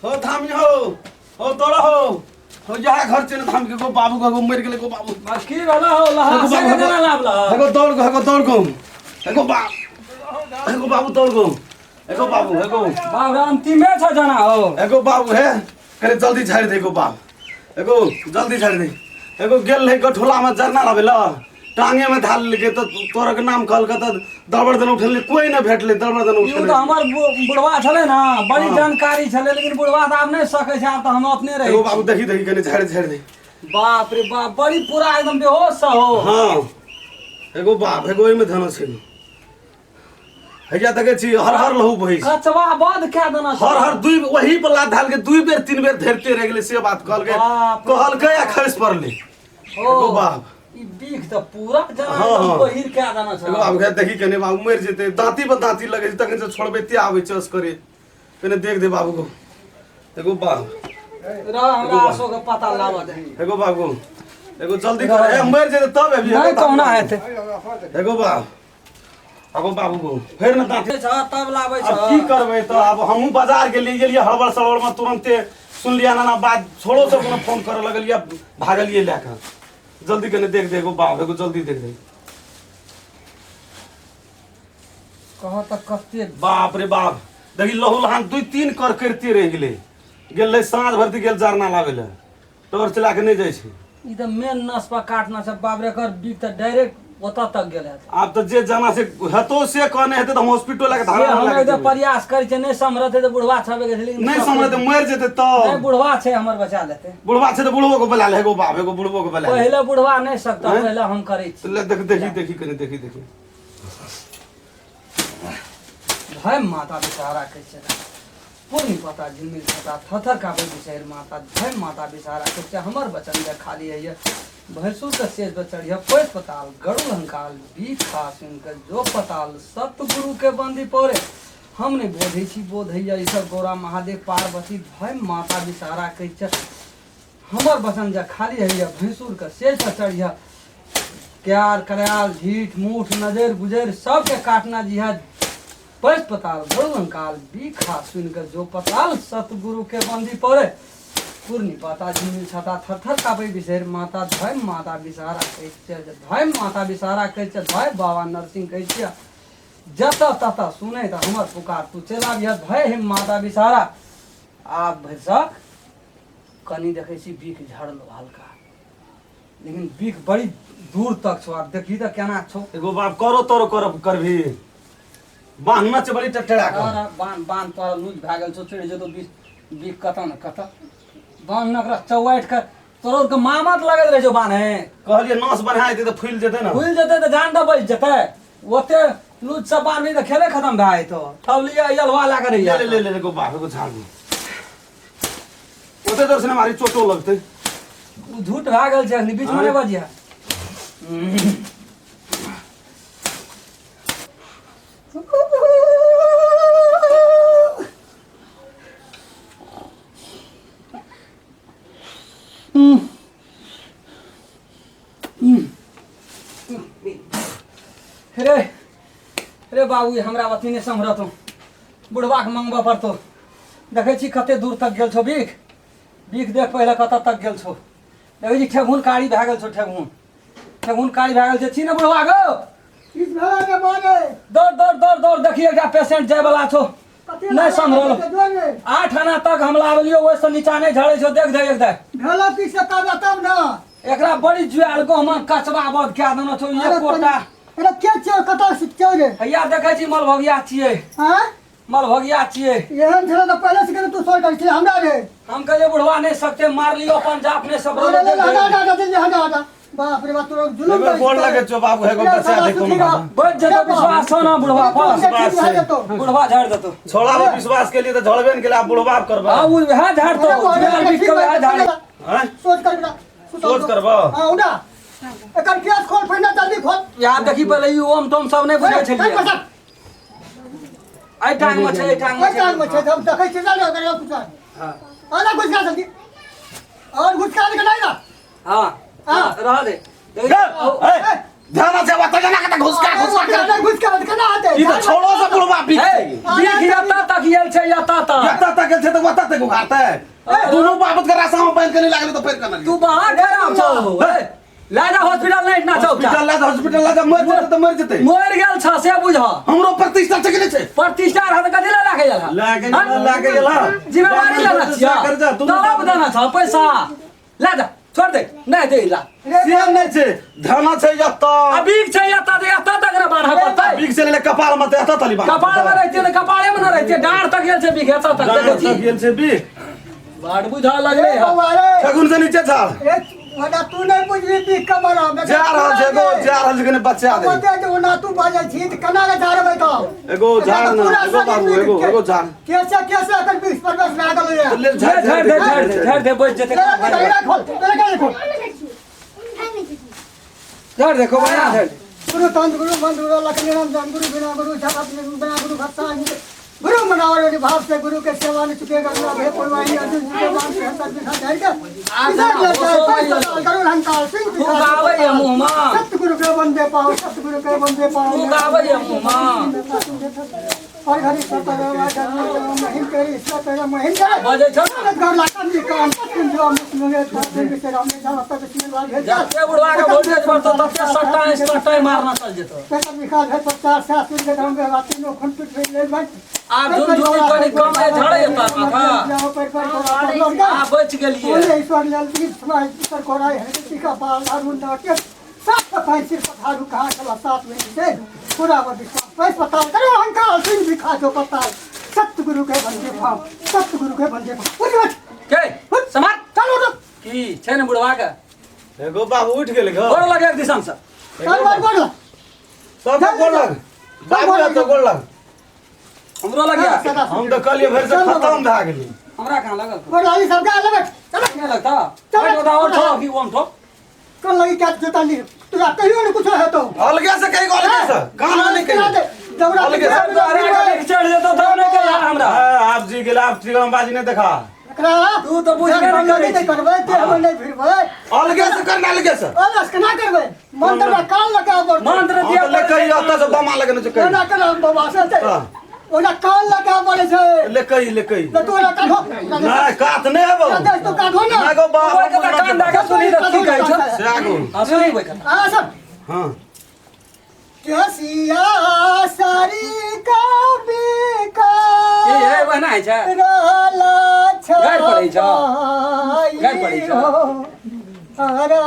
हो थामी हो तोड़ा हो जा घर चले थाम के को बाबू को मर गेले को बाबू मस्की वाला हो लहा से ना लाभला हेगो दौड़ को हेगो बाबू दौड़ को हेगो बाबू अंतिमे छ जना हो हेगो बाबू है करे जल्दी छाड़ दे को बाप हेगो जल्दी छाड़ दे हेगो गेल है गठोला में जरना लाबे ल टांगे में धाल लेके तो तोरा के नाम कहल के तो दरबर्दन उठले कोई ना भेटले दरबर्दन उठले तो हमर बुढ़वा छले ना बड़ी जानकारी छले लेकिन बुढ़वा तो आप नहीं सके छै आप तो हम अपने रहे हेगो बाबू देखी कने छाड़ दे बाप रे बाप बड़ी पूरा एकदम बेहोश हो हां हेगो बाप हेगो में धन छै हैया तके छी हर लहू बही कचवा बद क्या देना हर दुई वही पर लात धाल के दुई बेर तीन बेर धेरते रह गेले से बात कहल के या खस पड़ले हेगो बाप ई बीख त पूरा जना बहिर क्या देना छ हेगो बाप के देखी कने बाबू मर जेते दांती पर दांती लगे तखन से छोड़बे ते आवे चस करे कने देख दे बाबू को हेगो बाप रा हमरा आसो के पता लावा दे हेगो बाबू हेगो जल्दी कर ए मर जेते तब अभी नहीं कहना हेते हेगो बाप अगो बाबू को फेर न दांती छ तब लाबै छ अब की करबे तो अब हमहू बाजार के लिए गेलिए हड़बड़ सड़बड़ में तुरंते सुन लिया ना बात छोड़ो से कोनो फोन करे लगलिए भागलिए लेकर जल्दी कने देख देखो बाप को जल्दी देख दे कह त कते बाप रे बाप देखी लहू लहान दुई तीन कर करते रह गेले साँझ भरती गेल जरना लावे ले टोर चला के नहीं जाय छै ई त मेन नस पर काटना छ बाप रे कर बीक त डायरेक्ट ओता तक गेल है आप तो जे जाना से हतो से कहने हेते तो हम हॉस्पिटल लगे धारा हम एकदम प्रयास करै छै नहीं समरते त बुढ़वा छबे के लेकिन नहीं समझते मर जेते तो नहीं बुढ़वा छै हमर बचा लेते बुढ़वा छै तो बुढ़वो को बुला ले एगो बाप एगो बुढ़वो को बुला ले पहले बुढ़वा नहीं सकता पहले हम करै छी ले देखी कने देखी भाई माता बेचारा कैसे पूर्णी पता झिमिल पता थथर का बिचार माता भाई माता बेचारा कैसे हमर बचन दे खाली है भैंसुर के शेष बचड़िया पैस पताल गरुड़ हंकाल बीच खास इनकर जो पताल सतगुरु के बंदी पौरे हमने बोधे छी बोधैया ईश्वर गौरा महादेव पार्वती भाई माता बेचारा कैसे हमर बचन दे खाली है भैंसुर के शेष बचड़िया क्यार करयाल झीठ मूठ नजर गुजर सबके काटना जी है पैस पताल गरुड़काल बीखा सुनकर जो पताल सतगुरु के बंदी पड़े पूर्णी पाता झिमिल छता थर कापे बिसेर माता धय माता बिसारा कहै धय माता बिसारा कहै धय बाबा नरसिंह कहै जता तता सुने त हमर पुकार तू चला बिया धय हे माता बिसारा आप भैसक कनी देखै छी बीख झड़लो हल्का लेकिन बीख बड़ी दूर तक छो आप देखी त केना छो एगो बाप करो तोरो करभी बांधना से बड़ी टटड़ा का बांध पर लूज भ गेल छो चढ़ जतो बीख कत न कत बांध नकरा चौवाइट कर तोरो के मामत लगल रहे जो बांधे कहलिए नस बढ़ा दे तो फूल जेते ना फूल जेते तो जान दबल जेते ओते लूज सब बांध तो खेले खत्म भाई तो तब लिया यलवा ला कर ले को बाप को झाड़ ओते दर्शन हमारी चोटो लगते झूठ भ गेल छै बीच में बजिया रे बाबू हमरा बती ने संभरत बुढ़वा के मंगबा पड़तो देखे छी कते दूर तक गेल छो बीख देख पहले कत तक गेल छो देखे छी ठेगुन कारी भ गेल छो ठेगुन कारी भ गेल छै छी न बुढ़वा गो किस भेला के माने दौड़ देखिए एकटा पेशेंट जाय वाला छो नहीं संभरल 8 आना तक हम लावलियो ओइ से नीचा नहीं झड़े छो देख एक दे भेला की से तब ना एकरा बड़ी जुआल को हम कचबा बद क्या देना छो ये कोटा अरे के छ कता से क्यों रे हैया देखै छी मलभगिया छियै हां मलभगिया छियै एहन छले तो पहले से करे तू सोच कर हमरा रे हम कहे बुढ़वा नहीं सकते मार लियो पंजाब ने सब हटा बाप रे बाप तोरा जुलूम कर बोल लगे जो बाबू है को बचा देखो ना बच जतो विश्वास हो ना बुढ़वा बुढ़वा झाड़ देतो छोड़ा वो विश्वास के लिए तो झड़बे न के लिए आप बुढ़वा करबा हां वो है झाड़ तो जुआल बीच के है झाड़ हां सोच करबा हां उड़ा एकर केस खोल फैना जल्दी खोल यार देखी पहले ई ओम तोम सब नहीं बुझे छलिए आई टांग में छै हम देखै छी ना अगर कुछ हां आना कुछ का जल्दी और कुछ का नहीं ना हां रह दे ध्यान से बात जना के घुसका केना आते ई तो छोड़ो से बुढ़वा बीच बीख जाता तक येल छै याता तक गेल छै तो खाता ते को खाता है दोनों बाबत का रास्ता में पैन करने लागले तो फिर करना तू बाहर खराब छौ ले जा हॉस्पिटल नहीं ना छौ हॉस्पिटल ला मर जते तो मर जते मर गेल छ से बुझ हमरो प्रतिष्ठा छै कि नहीं छै प्रतिष्ठा रहत कथि ला लागे जाला लागे गेला जिम्मेवारी लेना छिया दवा देना छ पैसा ले जा छोड़ दे नहीं दे ला से नहीं छै धना छै जत्ता अबीक छै यता तक रे बाढ़ पड़तै बिग से ले कपाल में एता तली बात कपाल में रहते त कपाले में न रहते डांड तक गेल छै बिग एता तक देखै छी गेल छै बी बाढ़ बुझा लगले है शगुन से नीचे झाड़ वडा तू नहीं बुझली पी कमरा में जा रहल छै बच्चा दे ओते जो ना तू बाजे छी त कना के झाड़ बताओ एगो झाड़ ना एगो बाबू एगो झाड़ कैसे अकर 20% लागल है ले झाड़ दे बच जते झाड़ देखो बना झाड़ गुरु तंत्र गुरु मंत्र गुरु लक्ष्मी राम जन गुरु बिना गुरु जगत में बिना गुरु भक्ता गुरु मनावरे भाव से गुरु के सेवा में चुकेगा ना भे पुरवाई अर्जुन के मान से हंसर दिखा जाएगा करो हंकार सिंह तू गावे ये मुंह मा सतगुरु के बंदे पाओ सतगुरु के बंदे पाओ तू गावे ये मुंह मा और घड़ी सतगुरु का महिम तेरी ईश्वर तेरा महिम जाए बजे छ घर लाकन जी काम तुम जो मुस्लिम है तो से राम ने जान तक बिस्मिल्लाह भेज जते बुढ़वा के वोल्टेज पर तो तते सट्टा मारना चल जेतो पैसा निकाल है 50 60 के दाम के बात नो खंड पे ले भाई आप झुनझुनी कोनी कम है झाड़े येता माथा आ बच गेलिए बोले ईश्वर लाल जी समाज पर कोराई है टीका पाल अरुण नाट्य सात सफाई सिर्फ पठारू कहा चला 7 महीने से पूरा विश्वास पैस पता करो अहंकार सिंह दिखा जो पता सतगुरु के बंदे भाव सतगुरु के बंदे भाव उठ के समाज चलो उठ की छै न बुढ़वा के एगो बाबू उठ गेल गो गोड़ लगे एक दिशा से चल बोल सब गोड़ लग बाबू तो गोड़ लग हमरो लग गया हम तो कलिए भर से खत्म भ गेली हमरा कहां लगल बोल लाई सब का लगे चल नहीं लगता चल बता और ठो की ओम ठो कल लगी क्या जोता नहीं तुरा कहियो न कुछ है तो अलगे से कहीं अलगे से गाना नहीं कहीं जबरा अलगे से अरे चढ़ जेतो तो नहीं के यार हमरा आप जी गेला आप त्रिगम बाजी ने देखा तू तो बुझ के नहीं करबे ते हम नहीं फिरबे अलगे से करना अलगे से अलग के ना करबे मंत्र में कान लगा बोल मंत्र दिया ले कहीं आता से बमा लगने से कहीं ना कर बाबा से ओना कान लगा बोले छे ले कहीं तो तोरा काढो ना काट नहीं है बाबू तो काढो ना ना गो कोई के कान दागा सुनी रखी गई छ से आगो असली कोई का आ सब हां कैसिया सारी का बेका ये है बना है छ राला छ गाड़ पड़ै छ गाड़ पड़ै छ हरा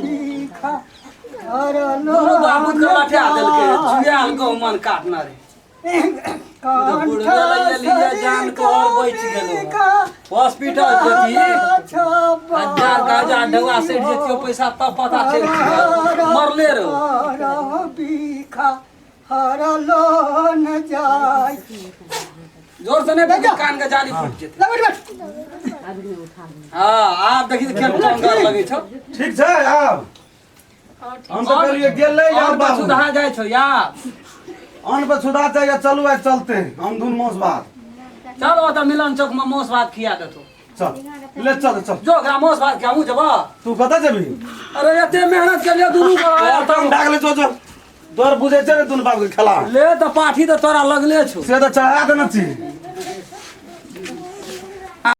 भीखा हरा दोनों बाबू के लाठे आदल के जुयाल को मन काटना रे तो बुढ़वा लिया जान को और बैठ गेलो हॉस्पिटल जेती 1000 ढवा से जेतियो पैसा तब पता चल मरले रो भीखा हरा लो न जाय जोर से नहीं कान का जाली फूट जेते हां आप देखि खेल डर लगे छ ठीक छै अब हम तो करिए गेल ले यार बाबू सुधा जाय छ यार अन पर सुधा चाहिए चलू आज चलते हम दून मोस बात चलो त मिलन चौक में मोस भात खिया देतो चल ले चल जो ग्राम मोस भात खाऊ जबा तू कता जबी अरे एते मेहनत के लिए दुनू पर आया तम डाक ले जो तोर बुझे छै दून बाप के खेला ले त पाठी त तोरा लगले छौ से तो चढ़ा देना छी